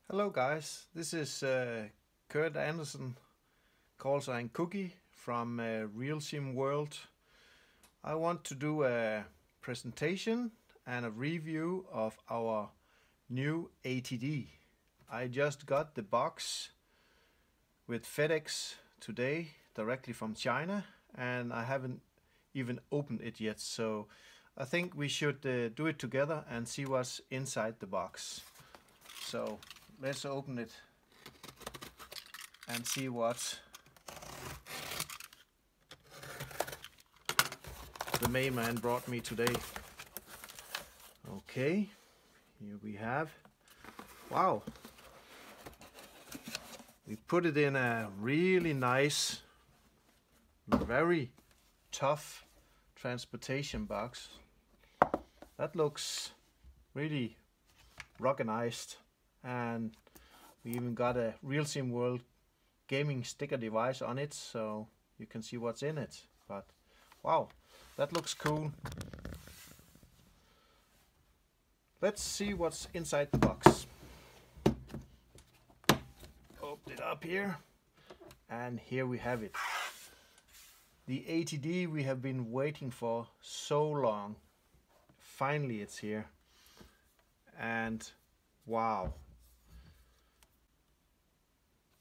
Hello guys, this is Kurt Andersen, call sign Cookie from Real Sim World. I want to do a presentation and a review of our new ATD. I just got the box with Fedex today directly from China and I haven't even opened it yet, so I think we should do it together and see what's inside the box. So let's open it and see what the mailman brought me today. Okay, here we have, wow, we put it in a really nice, very tough transportation box. That looks really ruggedized, and we even got a Real Sim World gaming sticker device on it, so you can see what's in it. But wow, that looks cool. Let's see what's inside the box. Open it up here, and here we have it. The ATD we have been waiting for so long. Finally it's here, and wow,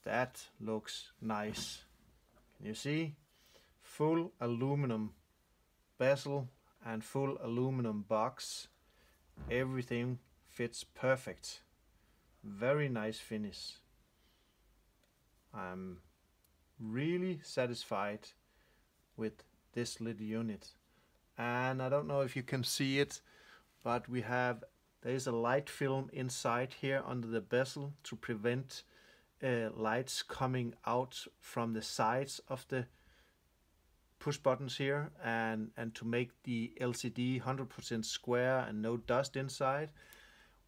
that looks nice. Can you see? Full aluminum bezel and full aluminum box. Everything fits perfect. Very nice finish. I'm really satisfied with this little unit. And I don't know if you can see it, but there's a light film inside here under the bezel to prevent lights coming out from the sides of the push buttons here, and to make the LCD 100% square and no dust inside.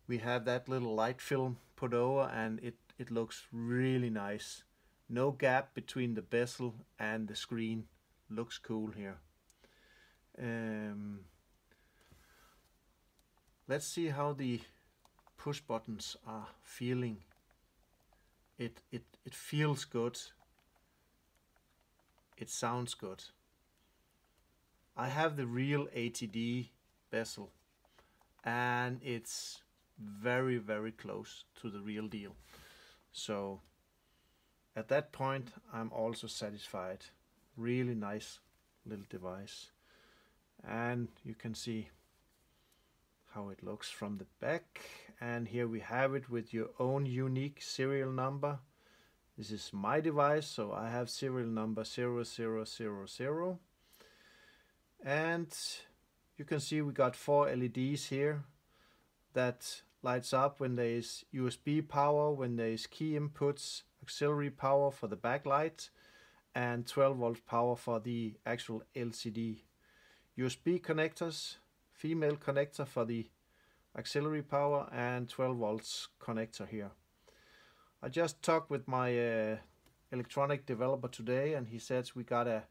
We have that little light film put over, and it looks really nice. No gap between the bezel and the screen. Looks cool here. Let's see how the push buttons are feeling. It feels good. It sounds good. I have the real ATD bezel, and it's very, very close to the real deal. So at that point I'm also satisfied. Really nice little device. And you can see how it looks from the back, and here we have it with your own unique serial number. This is my device, so I have serial number 0000, and you can see we got 4 LEDs here that lights up when there is USB power, when there is key inputs, auxiliary power for the backlight, and 12 volt power for the actual LCD. USB connectors, female connector for the auxiliary power, and 12 volts connector here. I just talked with my electronic developer today, and he says we got a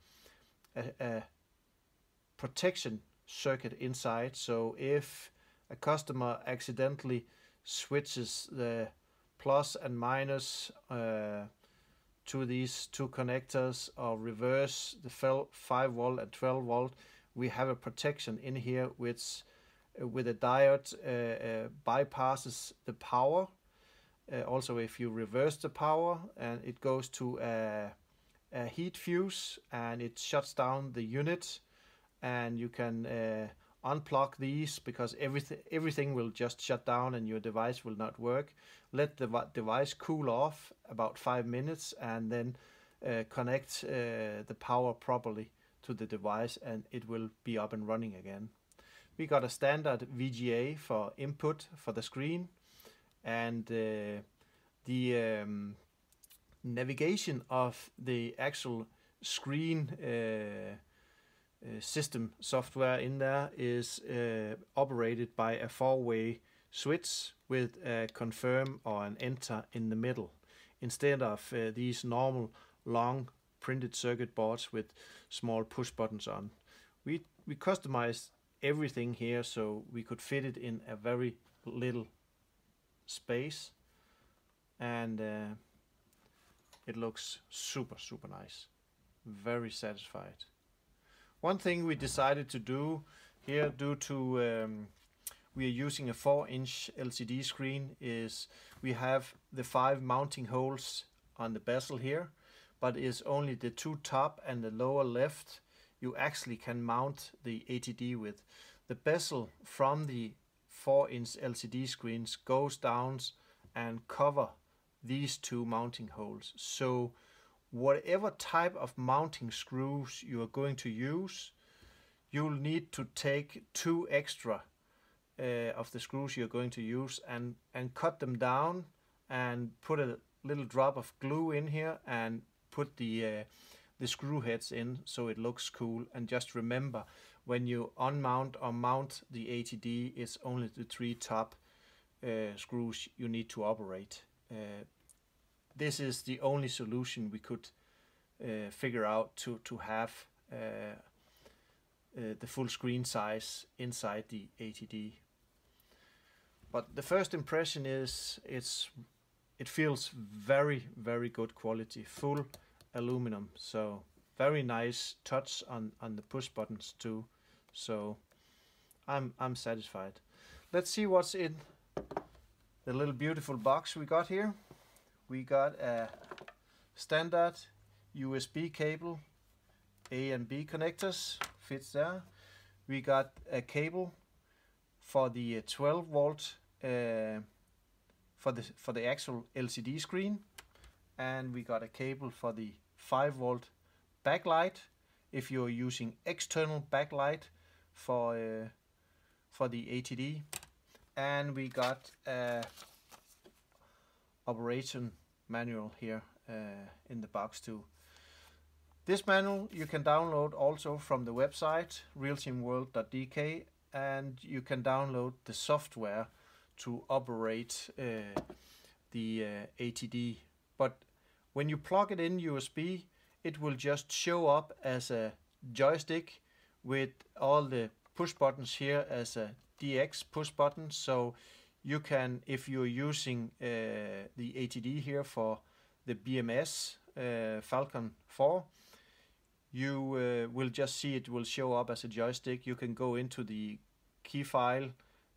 protection circuit inside, so if a customer accidentally switches the plus and minus to these two connectors, or reverse the 5 volt and 12 volt, we have a protection in here which with a diode bypasses the power. Also, if you reverse the power, and it goes to a heat fuse, and it shuts down the unit, and you can unplug these, because everything will just shut down and your device will not work. Let the device cool off about 5 minutes, and then connect the power properly to the device, and it will be up and running again. We got a standard VGA for input for the screen, and the navigation of the actual screen system software in there is operated by a 4-way switch with a confirm or an enter in the middle, instead of these normal long printed circuit boards with small push buttons on. We customized everything here so we could fit it in a very little space. and it looks super nice. Very satisfied. One thing we decided to do here, due to we are using a 4-inch LCD screen, is we have the 5 mounting holes on the bezel here, but is only the 2 top and the lower left you actually can mount the ATD with. The bezel from the 4-inch LCD screens goes down and cover these 2 mounting holes. So whatever type of mounting screws you are going to use, you'll need to take 2 extra of the screws you're going to use and cut them down and put a little drop of glue in here and put the screw heads in so it looks cool. And just remember, when you unmount or mount the ATD, it's only the 3 top screws you need to operate. This is the only solution we could figure out to have the full screen size inside the ATD. But the first impression is it feels very good quality, full aluminum, so very nice touch on the push buttons too. So I'm satisfied. Let's see what's in the little beautiful box we got here. We got a standard USB cable, A and B connectors, fits there. We got a cable for the 12 volt for the actual LCD screen, and we got a cable for the 5 volt backlight if you're using external backlight for the ATD, and we got a operation manual here in the box too. This manual you can download also from the website realsimworld.dk, and you can download the software to operate the ATD. But when you plug it in USB, it will just show up as a joystick with all the push buttons here as a DX push button. So you can, if you're using the ATD here for the BMS Falcon 4, you will just see it will show up as a joystick. You can go into the key file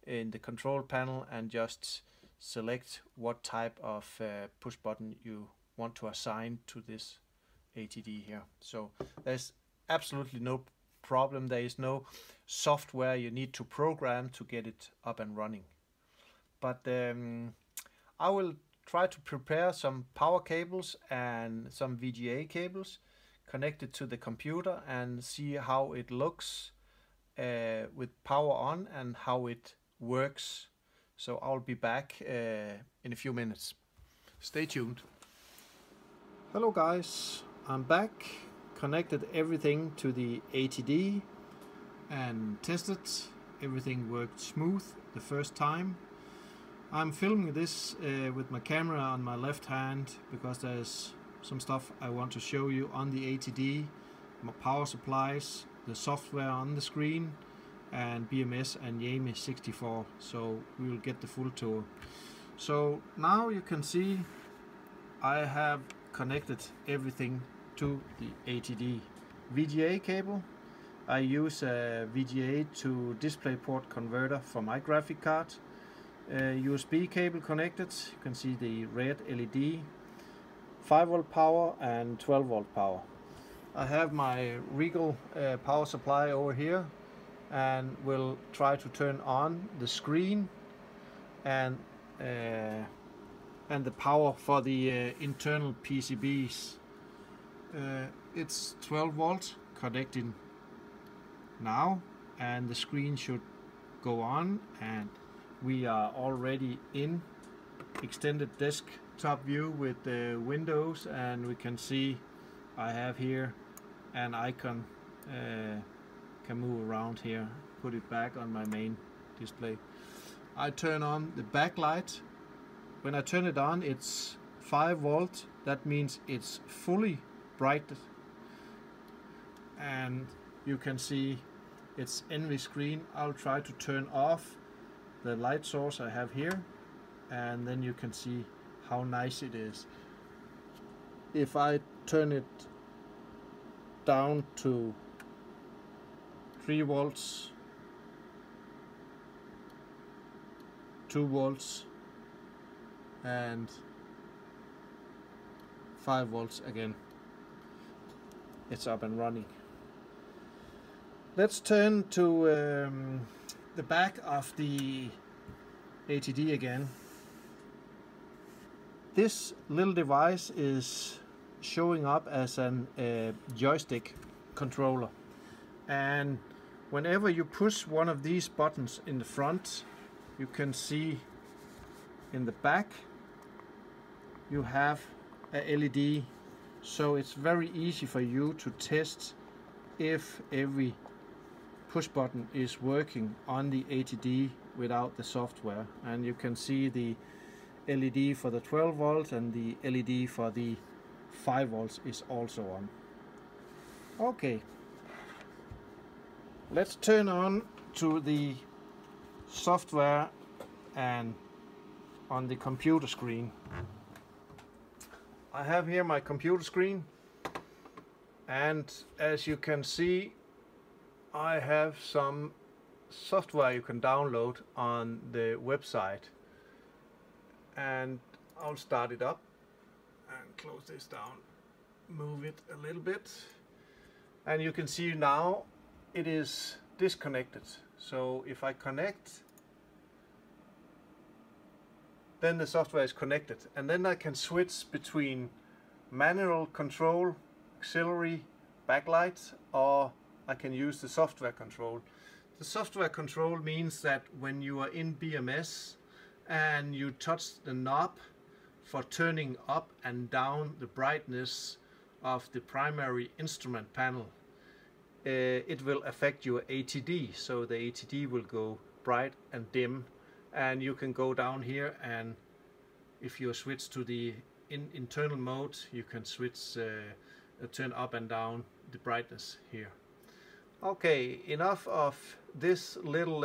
in the control panel and just select what type of push button you want to assign to this ATD here. So there's absolutely no problem. There is no software you need to program to get it up and running. But I will try to prepare some power cables and some VGA cables connected to the computer and see how it looks with power on and how it works. So I'll be back in a few minutes. Stay tuned. Hello guys, I'm back. Connected everything to the ATD and tested. Everything worked smooth the first time. I'm filming this with my camera on my left hand because there's some stuff I want to show you on the ATD, my power supplies, the software on the screen, and BMS and YAME 64, so we will get the full tour. So now you can see I have connected everything to the ATD. VGA cable, I use a VGA to DisplayPort converter for my graphic card. USB cable connected, you can see the red LED, 5 volt power and 12 volt power. I have my Regal power supply over here and will try to turn on the screen and the power for the internal PCBs. It's 12 volt connecting now, and the screen should go on, and we are already in extended desktop view with the windows, and we can see I have here an icon, can move around here, put it back on my main display. I turn on the backlight. When I turn it on, it's 5 volt. That means it's fully bright, and you can see it's NV screen. I'll try to turn off the light source I have here, and then you can see how nice it is. If I turn it down to 3 volts, 2 volts and 5 volts again, it's up and running. Let's turn to the back of the ATD again. This little device is showing up as a joystick controller, and whenever you push one of these buttons in the front, you can see in the back you have a LED, so it's very easy for you to test if every push button is working on the ATD without the software. And you can see the LED for the 12 volts and the LED for the 5 volts is also on. Okay, let's turn on to the software and on the computer screen. I have here my computer screen, and as you can see, I have some software you can download on the website, and I'll start it up and close this down, move it a little bit, and you can see now it is disconnected. So if I connect, then the software is connected, and then I can switch between manual control, auxiliary, backlight, or I can use the software control. The software control means that when you are in BMS and you touch the knob for turning up and down the brightness of the primary instrument panel, it will affect your ATD. So the ATD will go bright and dim, and you can go down here, and if you switch to the internal mode, you can switch turn up and down the brightness here. Okay, enough of this little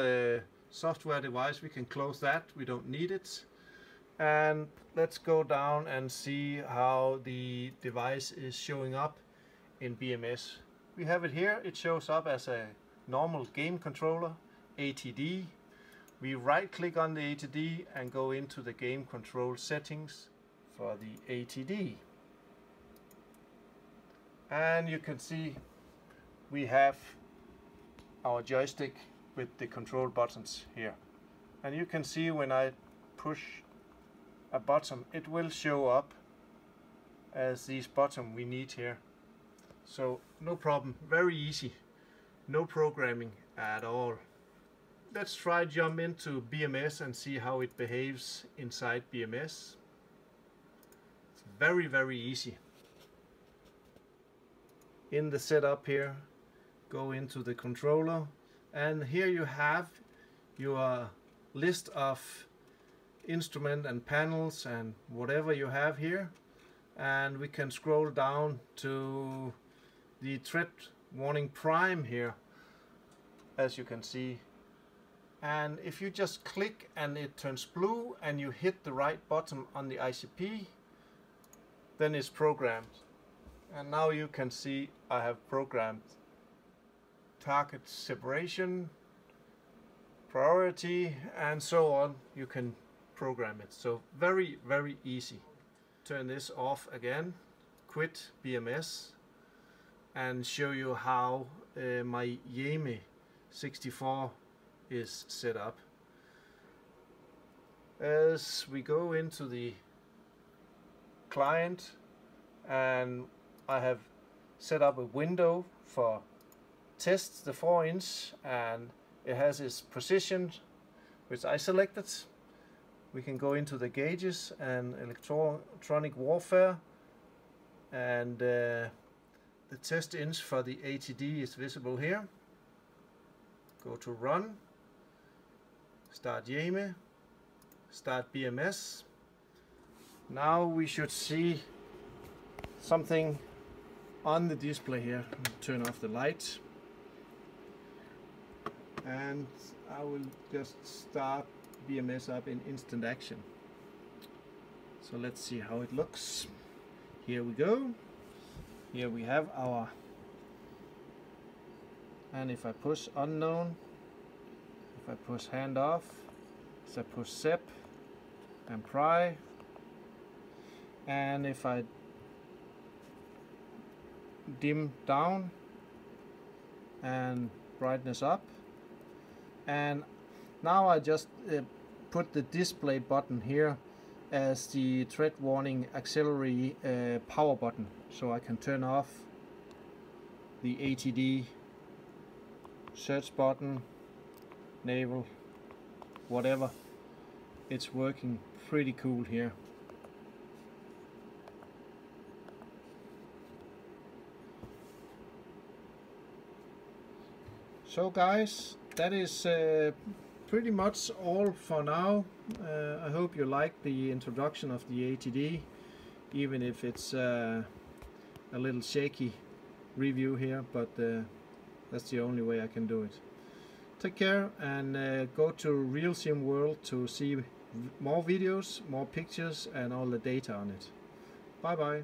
software device. We can close that, we don't need it. And let's go down and see how the device is showing up in BMS. We have it here. It shows up as a normal game controller, ATD. We right click on the ATD and go into the game control settings for the ATD. And you can see we have our joystick with the control buttons here. And you can see when I push a button, it will show up as these buttons we need here. So no problem, very easy, no programming at all. Let's try jump into BMS and see how it behaves inside BMS. It's very, very easy. In the setup here, go into the controller, and here you have your list of instrument and panels and whatever you have here, and we can scroll down to the threat warning prime here, as you can see. And if you just click and it turns blue and you hit the right button on the ICP, then it's programmed. And now you can see I have programmed target separation, priority, and so on. You can program it. So very, very easy. Turn this off again, quit BMS, and show you how my Yeme 64 is set up. As we go into the client, and I have set up a window for test the 4-inch, and it has its position which I selected. We can go into the gauges and electronic warfare, and the test inch for the ATD is visible here. Go to run, start Yeme, start BMS. Now we should see something on the display here. Turn off the light, and I will just start BMS up in instant action. So let's see how it looks. Here we go. Here we have our, and if I push unknown, if I push hand off, if I push sep and pry, and if I dim down and brightness up, and now I just put the display button here as the thread warning auxiliary power button, so I can turn off the ATD search button, navel, whatever. It's working pretty cool here. So guys, that is pretty much all for now. I hope you liked the introduction of the ATD, even if it's a little shaky review here, but that's the only way I can do it. Take care, and go to RealSim World to see more videos, more pictures, and all the data on it. Bye bye.